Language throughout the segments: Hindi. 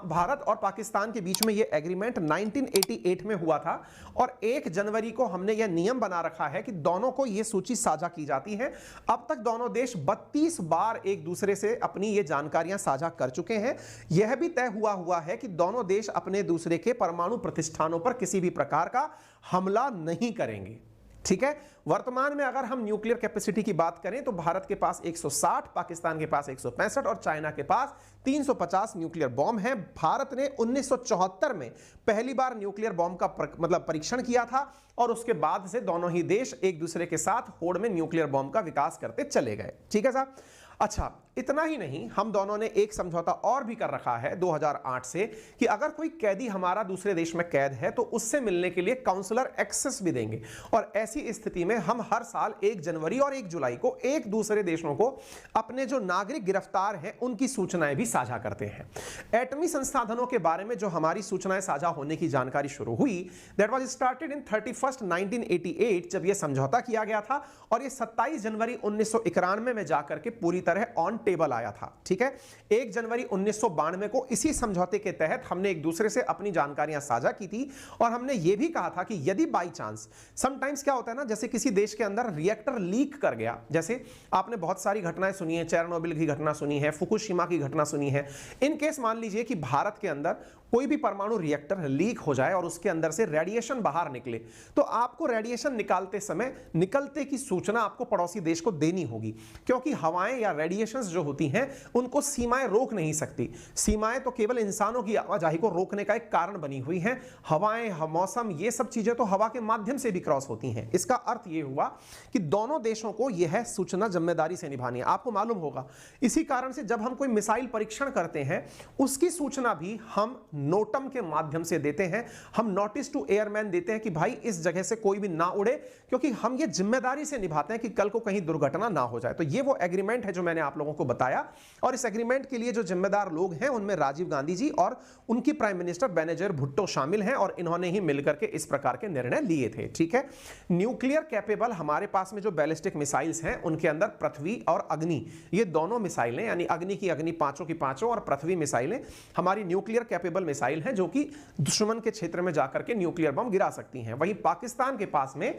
भारत और पाकिस्तान के बीच में ये एग्रीमेंट 1988 में हुआ था और 1 जनवरी को हमने यह नियम बना रखा है कि दोनों को ये सूची साझा की जाती है। अब तक दोनों देश 32 बार एक दूसरे से अपनी ये जानकारियां साझा कर चुके हैं। यह भी तय हुआ है कि दोनों देश अपने दूसरे के परमाणु प्रतिष्ठानों पर किसी भी प्रकार का हमला नहीं करेंगे। ठीक है, वर्तमान में अगर हम न्यूक्लियर कैपेसिटी की बात करें तो भारत के पास 160, पाकिस्तान के पास 165 और चाइना के पास 350 न्यूक्लियर बॉम्ब हैं। भारत ने 1974 में पहली बार न्यूक्लियर बॉम्ब का परीक्षण किया था और उसके बाद से दोनों ही देश एक दूसरे के साथ होड़ में न्यूक्लियर बॉम्ब का विकास करते चले गए। ठीक है साहब। अच्छा, इतना ही नहीं, हम दोनों ने एक समझौता और भी कर रखा है 2008 से कि अगर कोई कैदी हमारा दूसरे देश में कैद है तो उससे मिलने के लिए काउंसलर एक्सेस भी देंगे और ऐसी स्थिति में हम हर साल 1 जनवरी और 1 जुलाई को एक दूसरे देशों को अपने जो नागरिक गिरफ्तार हैं उनकी सूचनाएं भी साझा करते हैं। एटमी संसाधनों के बारे में जो हमारी सूचनाएं साझा होने की जानकारी शुरू हुई, दैट वाज स्टार्टेड इन 31 1988 जब यह समझौता किया गया था और यह 27 जनवरी 1991 में जाकर के पूरी तरह ऑन टेबल आया था। ठीक है, 1 जनवरी 1992 को इसी समझौते के तहत हमने एक दूसरे से अपनी जानकारियां साझा की थी और हमने यह भी कहा था कि यदि बाई चांस समटाइम्स क्या होता है ना, जैसे किसी देश के अंदर रिएक्टर लीक कर गया, जैसे आपने बहुत सारी घटनाएं सुनी है, चेरनोबिल की घटना सुनी है, फुकुशिमा की घटना सुनी है। इन केस मान लीजिए कि भारत के अंदर कोई भी परमाणु रिएक्टर लीक हो जाए और उसके अंदर से रेडिएशन बाहर निकले तो आपको रेडिएशन निकालते समय निकलते की सूचना आपको पड़ोसी देश को देनी होगी, क्योंकि हवाएं या रेडिएशंस जो होती हैं उनको सीमाएं रोक नहीं सकती। सीमाएं तो केवल इंसानों की आवाजाही को रोकने का एक कारण बनी हुई हैं। हवाएं, मौसम, ये सब चीजें तो हवा के माध्यम से भी क्रॉस होती हैं। इसका अर्थ यह हुआ कि दोनों देशों को यह सूचना जिम्मेदारी से निभानी है। आपको मालूम होगा, इसी कारण से जब हम कोई मिसाइल परीक्षण करते हैं उसकी सूचना भी हम नोटम के माध्यम से देते हैं। हम नोटिस टू एयरमैन देते हैं कि भाई इस जगह से कोई भी ना उड़े, क्योंकि हम ये जिम्मेदारी से निभाते हैं कि कल को कहीं दुर्घटना ना हो जाए। तो ये वो एग्रीमेंट है जो मैंने आप लोगों को बताया और इस एग्रीमेंट के लिए जो जिम्मेदार लोग हैं उनमें राजीव गांधी जी और उनकी प्राइम मिनिस्टर बेनजीर भुट्टो शामिल हैं और इन्होंने ही मिलकर के इस प्रकार के निर्णय लिए थे। ठीक है, न्यूक्लियर कैपेबल हमारे पास में जो बैलिस्टिक मिसाइल्स हैं उनके अंदर पृथ्वी और अग्नि, ये दोनों मिसाइलें यानी अग्नि की अग्नि पांचों की पांचों और पृथ्वी मिसाइलें हमारी न्यूक्लियर कैपेबल मिसाइल हैं जो कि दुश्मन के क्षेत्र में जाकर के न्यूक्लियर बम गिरा सकती हैं। वहीं पाकिस्तान के पास में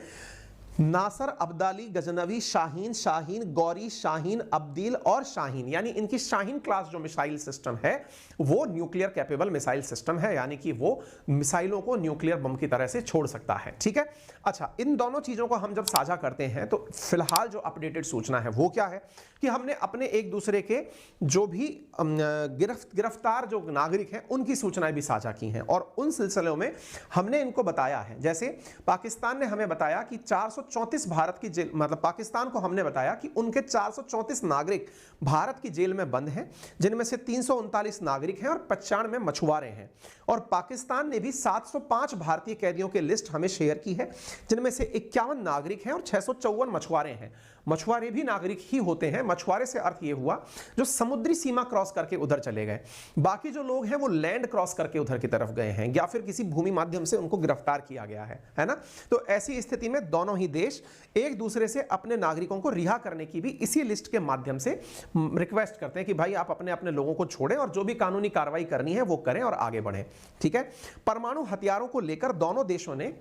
नासर, अब्दाली, गजनवी, शाहीन, शाहीन, गौरी, शाहीन, अब्दील और शाहीन, यानी इनकी शाहीन क्लास जो मिसाइल सिस्टम है वो न्यूक्लियर कैपेबल मिसाइल सिस्टम है, यानी कि वो मिसाइलों को न्यूक्लियर बम की तरह से छोड़ सकता है। ठीक है, अच्छा, इन दोनों चीजों को हम जब साझा करते हैं तो फिलहाल जो अपडेटेड सूचना है वो क्या है कि हमने अपने एक दूसरे के जो भी गिरफ्तार जो नागरिक हैं उनकी सूचनाएं भी साझा की हैं और उन सिलसिलों में हमने इनको बताया है। जैसे पाकिस्तान ने हमें बताया कि 434 भारत की जेल, मतलब पाकिस्तान को हमने बताया कि उनके 434 नागरिक भारत की जेल में बंद हैं, जिनमें से 339 नागरिक हैं और 95 मछुआरे हैं। और पाकिस्तान ने भी 705 भारतीय कैदियों की लिस्ट हमें शेयर की है, जिनमें से 51 नागरिक हैं और 654 मछुआरे हैं। मछुआरे भी नागरिक ही होते हैं। मछुआरे से अर्थ यह हुआ जो समुद्री सीमा क्रॉस करके उधर चले गए। बाकी जो लोग हैं वो लैंड क्रॉस करके उधर की तरफ गए हैं या फिर किसी भूमि माध्यम से उनको गिरफ्तार किया गया है ना। तो ऐसी स्थिति में दोनों ही देश एक दूसरे से अपने नागरिकों को रिहा करने की भी इसी लिस्ट के माध्यम से रिक्वेस्ट करते हैं कि भाई आप अपने अपने लोगों को छोड़ें और जो भी कानूनी कार्रवाई करनी है वो करें और आगे बढ़ें। ठीक है, परमाणु हथियारों को लेकर दोनों देशों ने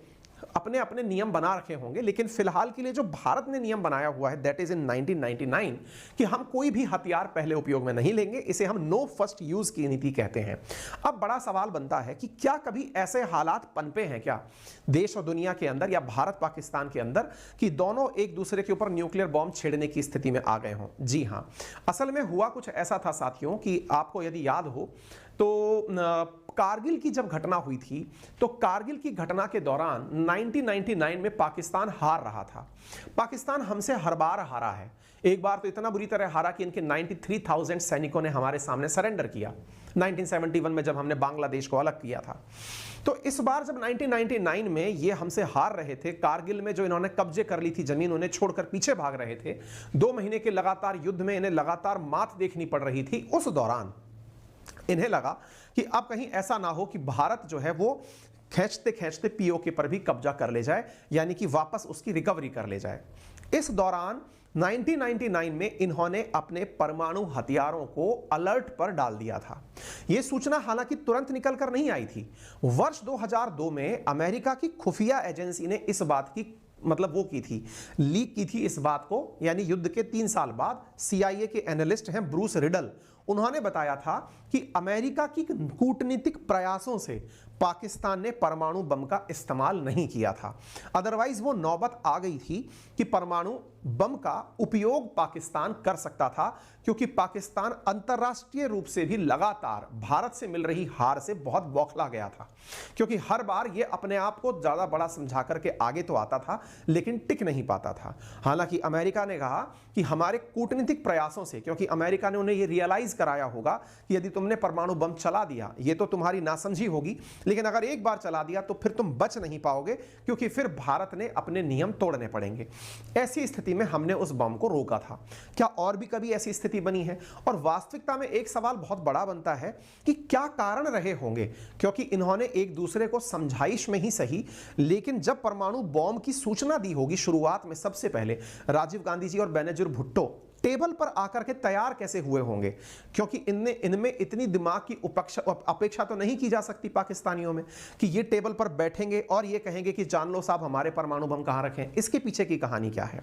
अपने अपने नियम बना रखे होंगे, लेकिन फिलहाल के लिए जो भारत ने नियम बनाया हुआ है दैट इज इन 1999 कि हम कोई भी हथियार पहले उपयोग में नहीं लेंगे। इसे हम नो फर्स्ट यूज की नीति कहते हैं। अब बड़ा सवाल बनता है कि क्या कभी ऐसे हालात पनपे हैं क्या देश और दुनिया के अंदर या भारत पाकिस्तान के अंदर कि दोनों एक दूसरे के ऊपर न्यूक्लियर बॉम्ब छेड़ने की स्थिति में आ गए हों? जी हां, असल में हुआ कुछ ऐसा था साथियों कि आपको यदि याद हो तो कारगिल की जब घटना हुई थी तो कारगिल की घटना के दौरान 1999 में पाकिस्तान हार रहा था। पाकिस्तान हमसे हर बार हारा है। एक बार तो इतना बुरी तरह हारा कि इनके 93,000 सैनिकों ने हमारे सामने सरेंडर किया 1971 में जब हमने बांग्लादेश को अलग किया था। तो इस बार जब 1999 में ये हमसे हार रहे थे, कारगिल में जो इन्होंने कब्जे कर ली थी जमीन, उन्हें छोड़कर पीछे भाग रहे थे, 2 महीने के लगातार युद्ध में इन्हें लगातार मात देखनी पड़ रही थी। उस दौरान इन्हें लगा कि अब कहीं ऐसा ना हो कि भारत जो है वो खींचते खींचते पीओके पर भी कब्जा कर ले जाए, यानी कि वापस उसकी रिकवरी कर ले जाए। इस दौरान 1999 में इन्होंने अपने परमाणु हथियारों को अलर्ट पर डाल दिया था। यह सूचना हालांकि तुरंत निकलकर नहीं आई थी। वर्ष 2002 में अमेरिका की खुफिया एजेंसी ने इस बात की वो की थी, लीक की थी इस बात को, यानी युद्ध के 3 साल बाद CIA के एनालिस्ट हैं ब्रूस रिडल, उन्होंने बताया था कि अमेरिका की कूटनीतिक प्रयासों से पाकिस्तान ने परमाणु बम का इस्तेमाल नहीं किया था। अदरवाइज वो नौबत आ गई थी कि परमाणु बम का उपयोग पाकिस्तान कर सकता था, क्योंकि पाकिस्तान अंतर्राष्ट्रीय रूप से भी लगातार भारत से मिल रही हार से बहुत बौखला गया था, क्योंकि हर बार ये अपने आप को ज्यादा बड़ा समझा करके आगे तो आता था लेकिन टिक नहीं पाता था। हालांकि अमेरिका ने कहा कि हमारे कूटनीतिक प्रयासों से, क्योंकि अमेरिका ने उन्हें ये रियलाइज कराया होगा कि यदि तुमने परमाणु बम चला दिया ये तो तुम्हारी नासमझी होगी, लेकिन अगर एक बार चला दिया तो फिर तुम बच नहीं पाओगे, क्योंकि फिर भारत ने अपने नियम तोड़ने पड़ेंगे। ऐसी स्थिति में हमने उस बम को रोका था। क्या और भी कभी ऐसी स्थिति बनी है? और वास्तविकता में एक सवाल बहुत बड़ा बनता है कि क्या कारण रहे होंगे, क्योंकि इन्होंने एक दूसरे को समझाइश में ही सही, लेकिन जब परमाणु बम की सूचना दी होगी शुरुआत में, सबसे पहले राजीव गांधी जी और बेनजीर भुट्टो टेबल पर आकर के तैयार कैसे हुए होंगे, क्योंकि इनमें इतनी दिमाग की अपेक्षा तो नहीं की जा सकती पाकिस्तानियों में कि ये टेबल पर बैठेंगे और ये कहेंगे कि जान लो साहब हमारे परमाणु बम कहां रखें। इसके पीछे की कहानी क्या है?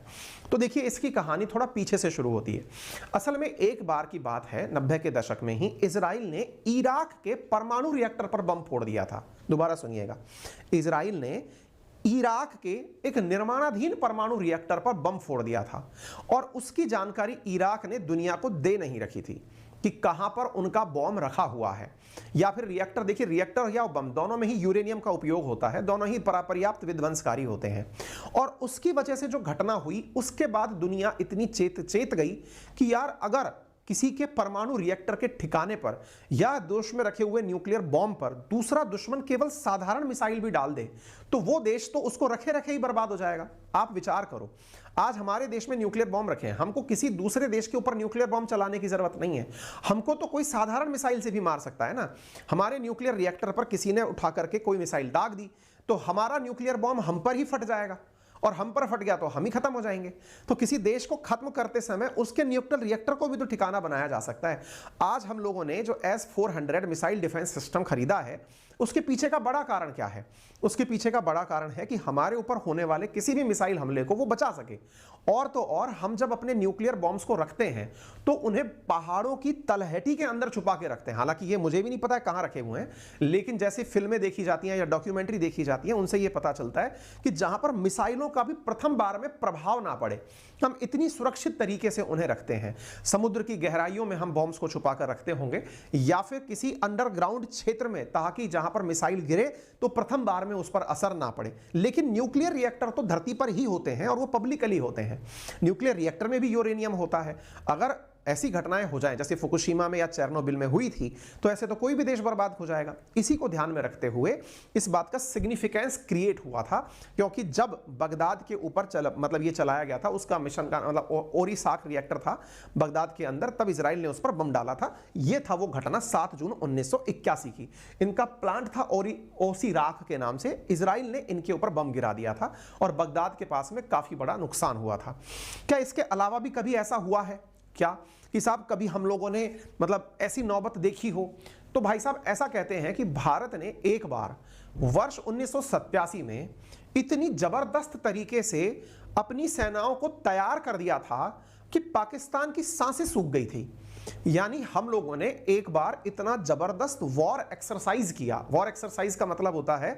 तो देखिए, इसकी कहानी थोड़ा पीछे से शुरू होती है। असल में एक बार की बात है, 90 के दशक में ही इजराइल ने इराक के परमाणु रिएक्टर पर बम फोड़ दिया था। दोबारा सुनिएगा, इजराइल ने इराक के एक निर्माणाधीन परमाणु रिएक्टर पर बम फोड़ दिया था, और उसकी जानकारी इराक ने दुनिया को दे नहीं रखी थी कि कहां पर उनका बम रखा हुआ है या फिर रिएक्टर। देखिए, रिएक्टर या बम दोनों में ही यूरेनियम का उपयोग होता है, दोनों ही पर्याप्त विध्वंसकारी होते हैं। और उसकी वजह से जो घटना हुई, उसके बाद दुनिया इतनी चेत गई कि यार अगर किसी के परमाणु रिएक्टर के ठिकाने पर या देश में रखे हुए न्यूक्लियर बॉम्ब पर दूसरा दुश्मन केवल साधारण मिसाइल भी डाल दे तो वो देश तो उसको रखे रखे ही बर्बाद हो जाएगा। आप विचार करो, आज हमारे देश में न्यूक्लियर बॉम्ब रखे हैं, हमको किसी दूसरे देश के ऊपर न्यूक्लियर बॉम्ब चलाने की जरूरत नहीं है, हमको तो कोई साधारण मिसाइल से भी मार सकता है ना। हमारे न्यूक्लियर रिएक्टर पर किसी ने उठा करके कोई मिसाइल दाग दी तो हमारा न्यूक्लियर बॉम्ब हम पर ही फट जाएगा, और हम पर फट गया तो हम ही खत्म हो जाएंगे। तो किसी देश को खत्म करते समय उसके न्यूक्लियर रिएक्टर को भी तो ठिकाना बनाया जा सकता है। आज हम लोगों ने जो S-400 मिसाइल डिफेंस सिस्टम खरीदा है, उसके पीछे का बड़ा कारण क्या है? उसके पीछे का बड़ा कारण है कि हमारे ऊपर होने वाले किसी भी मिसाइल हमले को वो बचा सके। और तो और, हम जब अपने न्यूक्लियर बॉम्ब्स को रखते हैं तो उन्हें पहाड़ों की तलहटी के अंदर छुपा के रखते हैं। हालांकि ये मुझे भी नहीं पता है कहां रखे हुए हैं, लेकिन जैसे फिल्में देखी जाती हैं या डॉक्यूमेंट्री देखी जाती है, उनसे ये पता चलता है कि जहां पर मिसाइलों का भी प्रथम बार में प्रभाव ना पड़े, हम इतनी सुरक्षित तरीके से उन्हें रखते हैं। समुद्र की गहराइयों में हम बॉम्ब्स को छुपा कर रखते होंगे, या फिर किसी अंडरग्राउंड क्षेत्र में, ताकि जहां पर मिसाइल गिरे तो प्रथम बार में उस पर असर ना पड़े। लेकिन न्यूक्लियर रिएक्टर तो धरती पर ही होते हैं और वो पब्लिकली होते हैं। न्यूक्लियर रिएक्टर में भी यूरेनियम होता है। अगर ऐसी घटनाएं हो जाएं जैसे फुकुशिमा में या चेरनोबिल में हुई थी, तो ऐसे तो कोई भी देश बर्बाद हो जाएगा। इसी को ध्यान में रखते हुए इस बात का सिग्निफिकेंस क्रिएट हुआ था, क्योंकि जब बगदाद के ऊपर ये चलाया गया था, उसका मिशन का ओरिसाक रिएक्टर था बगदाद के अंदर, तब इजराइल ने उस पर बम डाला था। यह था वो घटना 7 जून 1981 की। इनका प्लांट था ओसीराक के नाम से, इजराइल ने इनके ऊपर बम गिरा दिया था और बगदाद के पास में काफी बड़ा नुकसान हुआ था। क्या इसके अलावा भी कभी ऐसा हुआ है क्या कि साहब कभी हम लोगों ने ऐसी नौबत देखी हो? तो भाई साहब ऐसा कहते हैं कि भारत ने एक बार वर्ष 1987 में इतनी जबरदस्त तरीके से अपनी सेनाओं को तैयार कर दिया था कि पाकिस्तान की सांसें सूख गई थी। यानी हम लोगों ने एक बार इतना जबरदस्त वॉर एक्सरसाइज किया। वॉर एक्सरसाइज का मतलब होता है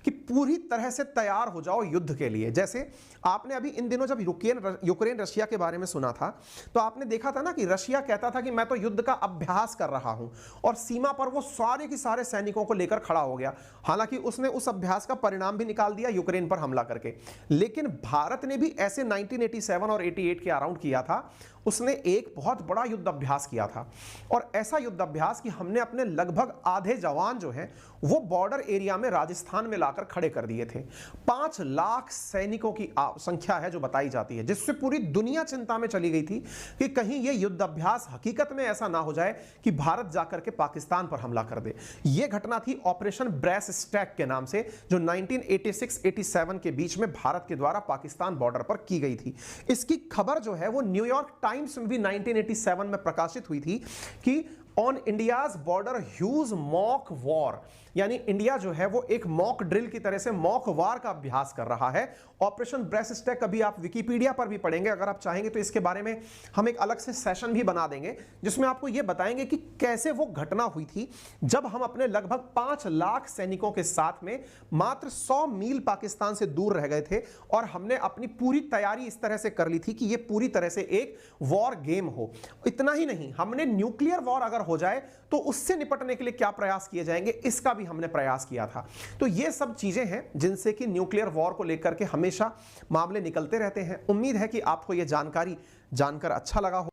कि पूरी तरह से तैयार हो जाओ युद्ध के लिए। जैसे आपने अभी इन दिनों जब यूक्रेन रशिया के बारे में सुना था, तो आपने देखा था ना कि रशिया कहता था कि मैं तो युद्ध का अभ्यास कर रहा हूं, और सीमा पर वो सारे के सारे सैनिकों को लेकर खड़ा हो गया। हालांकि उसने उस अभ्यास का परिणाम भी निकाल दिया यूक्रेन पर हमला करके। लेकिन भारत ने भी ऐसे 1987 और 88 के अराउंड किया था, उसने एक बहुत बड़ा युद्ध अभ्यास किया था। और ऐसा युद्ध अभ्यास कि हमने अपने लगभग आधे जवान जो हैं वो बॉर्डर एरिया में राजस्थान में लाकर खड़े कर दिए थे। 5 लाख सैनिकों की संख्या है जो बताई जाती है, जिससे पूरी दुनिया चिंता में चली गई थी कि कहीं ये युद्ध अभ्यास हकीकत में ऐसा ना हो जाए कि भारत जाकर के पाकिस्तान पर हमला कर दे। ये घटना थी ऑपरेशन ब्रेस स्टैक के नाम से, जो 1986-87 के बीच में भारत के द्वारा पाकिस्तान बॉर्डर पर की गई थी। इसकी खबर जो है वो न्यूयॉर्क टाइम्स में भी 1987 में प्रकाशित हुई थी कि on India's border huge mock war, यानी इंडिया जो है वो एक मॉक ड्रिल की तरह से मॉक वार का अभ्यास कर रहा है। ऑपरेशन ब्रेस स्टैक अभी आप विकिपीडिया पर भी पढ़ेंगे, अगर आप चाहेंगे तो इसके बारे में हम एक अलग से सेशन भी बना देंगे जिसमें आपको ये बताएंगे कि कैसे वो घटना हुई थी जब हम अपने लगभग 5 लाख सैनिकों के साथ में मात्र 100 मील पाकिस्तान से दूर रह गए थे और हमने अपनी पूरी तैयारी इस तरह से कर ली थी कि ये पूरी तरह से एक वॉर गेम हो। इतना ही नहीं, हमने न्यूक्लियर वॉर अगर हो जाए तो उससे निपटने के लिए क्या प्रयास किए जाएंगे इसका भी हमने प्रयास किया था। तो ये सब चीजें हैं जिनसे कि न्यूक्लियर वॉर को लेकर के हमेशा मामले निकलते रहते हैं। उम्मीद है कि आपको यह जानकारी जानकर अच्छा लगा हो।